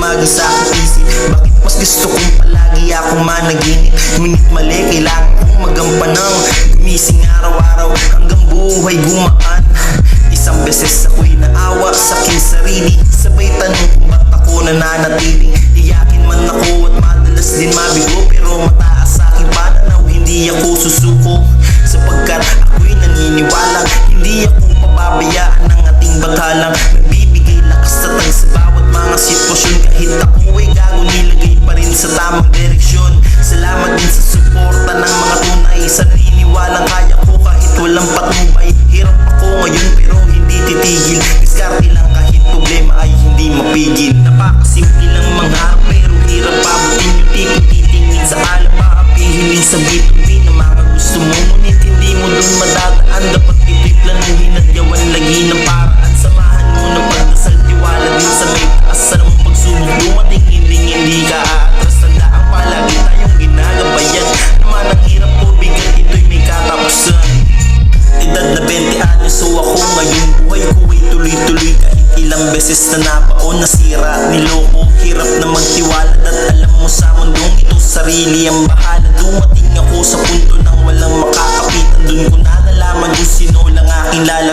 gumagi sa aking isip. Bakit mas gusto kong palagi akong managinip? Ngunit mali, kailangan kong magampanang gumising araw-araw hanggang buhay gumaan. Isang beses ako'y naawa sa aking sarili, sabay tanong kung ba't ako nananatiling iyakin man ako at madalas din mabigo. Pero mataas sa aking pananaw, hindi ako susuko, sapagkat ako'y naniniwalang hindi ako pababayaan ng ating bagalang nagbibigay lakas at sa bawat mga sitwasyon. Kahit ako ay gago, nilagay pa rin sa tamang direksyon. Salamat din sa suporta ng mga tunay sa naniniwalang kaya ko kahit walang patnubay. Hirap ako ngayon pero hindi titigil, diskarte lang kahit problema ay hindi mapigil. Napakasimple lang mangharap pero hirap pabutin yung tipong titingin sa alaba, pihilin sa bitubi na mga gusto mo, ngunit hindi mo dun madadaan. Dapat ipiplanuhin at gawan lagi ng paraan. Samahan mo ng pagdasal, tiwala din sa may taas. Alam mo pagsubok dumating, hindi ka aatras. Tandaan palagi tayong ginagabayan, naman ang hirap o bigat, ito'y may katapusan. Edad na 20 anyos, so ako ngayon buhay ko ay tuloy-tuloy. Kahit ilang beses na nabaon, nasira, niloko. Hirap na magtiwala at alam mo sa mundong ito sarili ang bahala. Dumating ako sa punto nang walang makakapitan, dun ko na nalaman kung sino lang aking lalapitan.